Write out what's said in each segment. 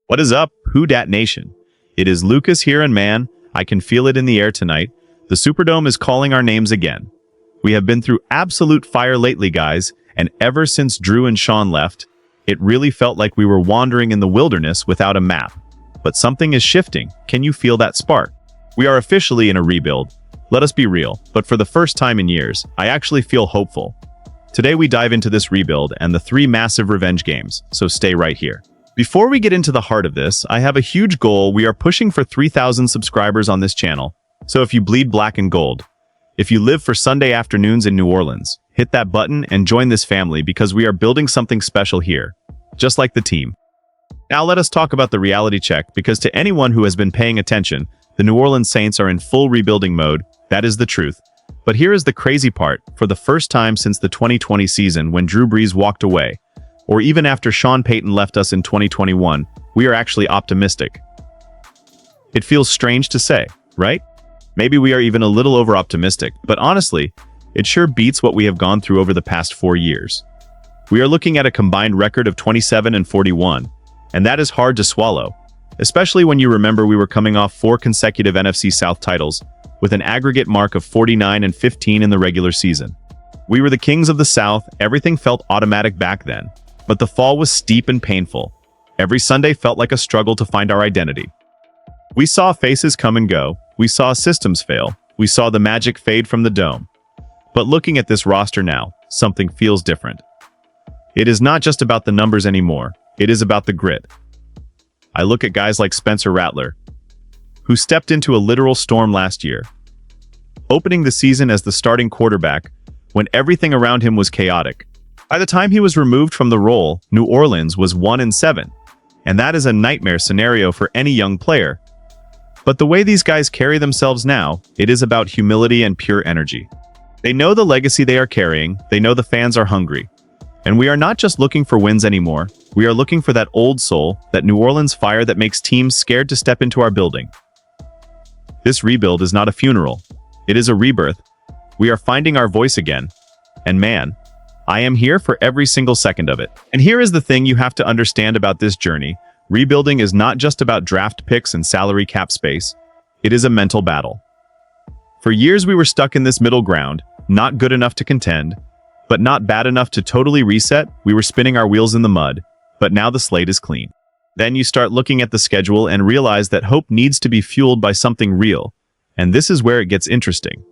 What is up, Who Dat Nation? It is Lucas here, and man, I can feel it in the air tonight. The Superdome is calling our names again. We have been through absolute fire lately, guys, and ever since Drew and Sean left, it really felt like we were wandering in the wilderness without a map. But something is shifting. Can you feel that spark? We are officially in a rebuild. Let us be real, but for the first time in years, I actually feel hopeful. Today we dive into this rebuild and the 3 massive revenge games, so stay right here. Before we get into the heart of this, I have a huge goal. We are pushing for 3,000 subscribers on this channel. So if you bleed black and gold, if you live for Sunday afternoons in New Orleans, hit that button and join this family because we are building something special here, just like the team. Now let us talk about the reality check, because to anyone who has been paying attention, the New Orleans Saints are in full rebuilding mode. That is the truth. But here is the crazy part. For the first time since the 2020 season when Drew Brees walked away, or even after Sean Payton left us in 2021, we are actually optimistic. It feels strange to say, right? Maybe we are even a little over-optimistic, but honestly, it sure beats what we have gone through over the past 4 years. We are looking at a combined record of 27-41, and that is hard to swallow, especially when you remember we were coming off 4 consecutive NFC South titles, with an aggregate mark of 49-15 in the regular season. We were the kings of the South. Everything felt automatic back then. But the fall was steep and painful. Every Sunday felt like a struggle to find our identity. We saw faces come and go. We saw systems fail. We saw the magic fade from the dome. But looking at this roster now, something feels different. It is not just about the numbers anymore. It is about the grit. I look at guys like Spencer Rattler, who stepped into a literal storm last year, opening the season as the starting quarterback when everything around him was chaotic. By the time he was removed from the role, New Orleans was 1-7, and that is a nightmare scenario for any young player. But the way these guys carry themselves now, it is about humility and pure energy. They know the legacy they are carrying, they know the fans are hungry. And we are not just looking for wins anymore, we are looking for that old soul, that New Orleans fire that makes teams scared to step into our building. This rebuild is not a funeral. It is a rebirth. We are finding our voice again. And man, I am here for every single second of it. And here is the thing you have to understand about this journey. Rebuilding is not just about draft picks and salary cap space. It is a mental battle. For years we were stuck in this middle ground, not good enough to contend, but not bad enough to totally reset. We were spinning our wheels in the mud, but now the slate is clean. Then you start looking at the schedule and realize that hope needs to be fueled by something real. And this is where it gets interesting.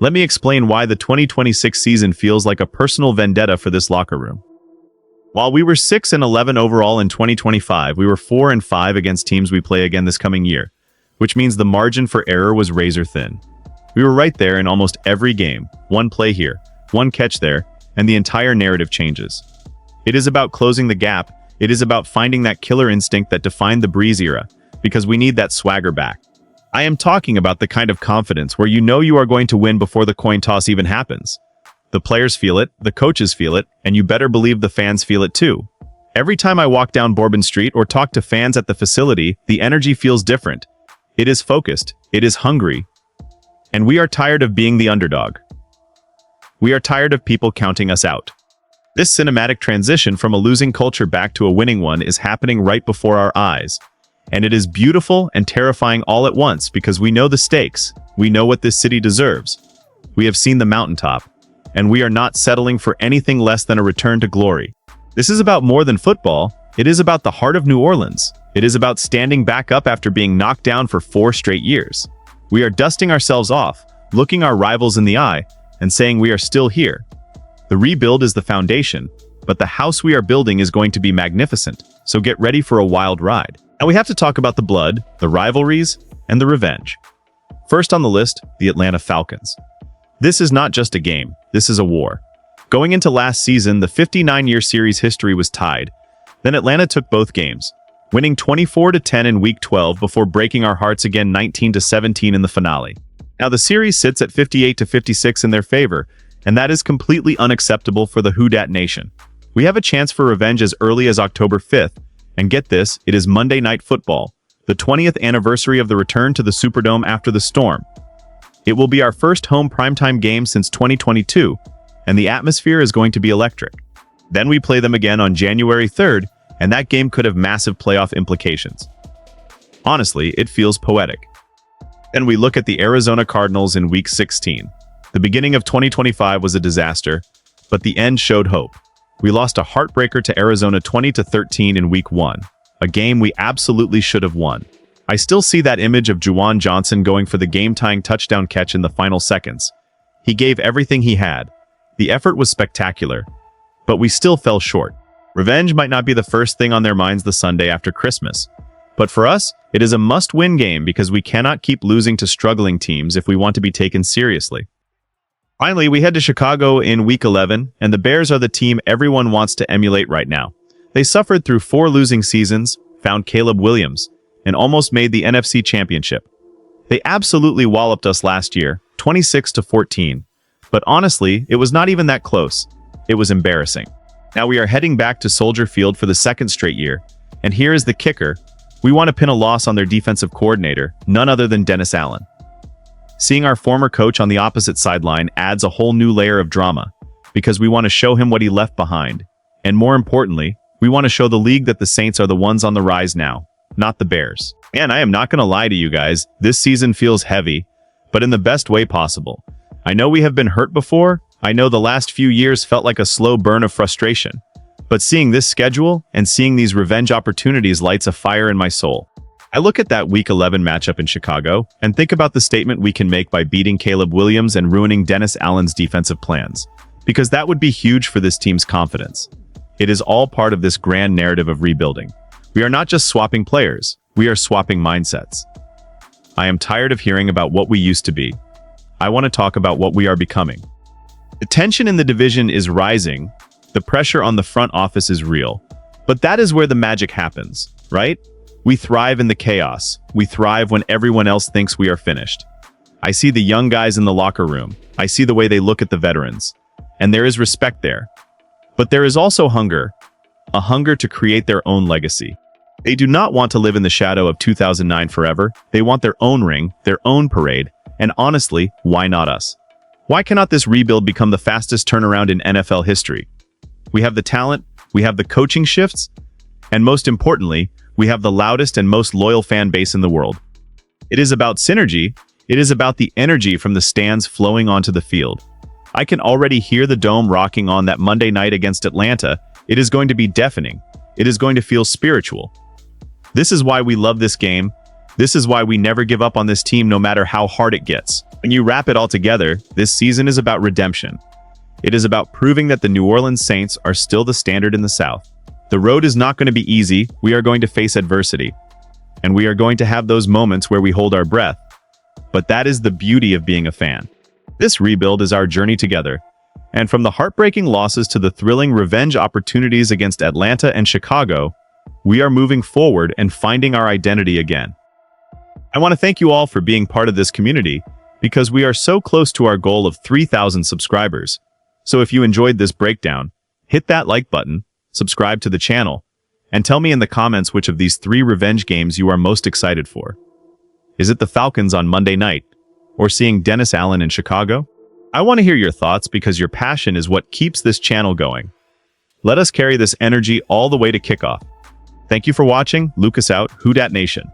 Let me explain why the 2026 season feels like a personal vendetta for this locker room. While we were 6-11 overall in 2025, we were 4-5 against teams we play again this coming year, which means the margin for error was razor thin. We were right there in almost every game, one play here, one catch there, and the entire narrative changes. It is about closing the gap. It is about finding that killer instinct that defined the Brees era, because we need that swagger back. I am talking about the kind of confidence where you know you are going to win before the coin toss even happens. The players feel it, the coaches feel it, and you better believe the fans feel it too. Every time I walk down Bourbon Street or talk to fans at the facility, the energy feels different. It is focused, it is hungry, and we are tired of being the underdog. We are tired of people counting us out. This cinematic transition from a losing culture back to a winning one is happening right before our eyes. And it is beautiful and terrifying all at once because we know the stakes. We know what this city deserves. We have seen the mountaintop, and we are not settling for anything less than a return to glory. This is about more than football. It is about the heart of New Orleans. It is about standing back up after being knocked down for 4 straight years. We are dusting ourselves off, looking our rivals in the eye, and saying we are still here. The rebuild is the foundation, but the house we are building is going to be magnificent, so get ready for a wild ride. Now we have to talk about the blood, the rivalries, and the revenge. First on the list, the Atlanta Falcons. This is not just a game, this is a war. Going into last season, the 59-year series history was tied. Then Atlanta took both games, winning 24-10 in Week 12 before breaking our hearts again 19-17 in the finale. Now the series sits at 58-56 in their favor, and that is completely unacceptable for the Who Dat Nation. We have a chance for revenge as early as October 5th, and get this, it is Monday Night Football, the 20th anniversary of the return to the Superdome after the storm. It will be our first home primetime game since 2022, and the atmosphere is going to be electric. Then we play them again on January 3rd, and that game could have massive playoff implications. Honestly, it feels poetic. Then we look at the Arizona Cardinals in Week 16. The beginning of 2025 was a disaster, but the end showed hope. We lost a heartbreaker to Arizona 20-13 in Week 1, a game we absolutely should have won. I still see that image of Juwan Johnson going for the game-tying touchdown catch in the final seconds. He gave everything he had. The effort was spectacular, but we still fell short. Revenge might not be the first thing on their minds the Sunday after Christmas, but for us, it is a must-win game because we cannot keep losing to struggling teams if we want to be taken seriously. Finally, we head to Chicago in Week 11, and the Bears are the team everyone wants to emulate right now. They suffered through 4 losing seasons, found Caleb Williams, and almost made the NFC Championship. They absolutely walloped us last year, 26-14. But honestly, it was not even that close. It was embarrassing. Now we are heading back to Soldier Field for the second straight year, and here is the kicker. We want to pin a loss on their defensive coordinator, none other than Dennis Allen. Seeing our former coach on the opposite sideline adds a whole new layer of drama, because we want to show him what he left behind. And more importantly, we want to show the league that the Saints are the ones on the rise now, not the Bears. And I am not going to lie to you guys, this season feels heavy, but in the best way possible. I know we have been hurt before. I know the last few years felt like a slow burn of frustration. But seeing this schedule and seeing these revenge opportunities lights a fire in my soul. I look at that Week 11 matchup in Chicago and think about the statement we can make by beating Caleb Williams and ruining Dennis Allen's defensive plans, because that would be huge for this team's confidence. It is all part of this grand narrative of rebuilding. We are not just swapping players, we are swapping mindsets. I am tired of hearing about what we used to be. I want to talk about what we are becoming. The tension in the division is rising. The pressure on the front office is real. But that is where the magic happens, right? We thrive in the chaos. We thrive when everyone else thinks we are finished. I see the young guys in the locker room. I see the way they look at the veterans. And there is respect there. But there is also hunger. A hunger to create their own legacy. They do not want to live in the shadow of 2009 forever. They want their own ring, their own parade. And honestly, why not us? Why cannot this rebuild become the fastest turnaround in NFL history? We have the talent, we have the coaching shifts, and most importantly, we have the loudest and most loyal fan base in the world. It is about synergy. It is about the energy from the stands flowing onto the field. I can already hear the dome rocking on that Monday night against Atlanta. It is going to be deafening. It is going to feel spiritual. This is why we love this game. This is why we never give up on this team no matter how hard it gets. When you wrap it all together, this season is about redemption. It is about proving that the New Orleans Saints are still the standard in the South. The road is not going to be easy. We are going to face adversity. And we are going to have those moments where we hold our breath. But that is the beauty of being a fan. This rebuild is our journey together. And from the heartbreaking losses to the thrilling revenge opportunities against Atlanta and Chicago, we are moving forward and finding our identity again. I want to thank you all for being part of this community, because we are so close to our goal of 3,000 subscribers. So if you enjoyed this breakdown, hit that like button, subscribe to the channel, and tell me in the comments which of these 3 revenge games you are most excited for. Is it the Falcons on Monday night, or seeing Dennis Allen in Chicago? I want to hear your thoughts because your passion is what keeps this channel going. Let us carry this energy all the way to kickoff. Thank you for watching. Lucas out. Who Dat Nation.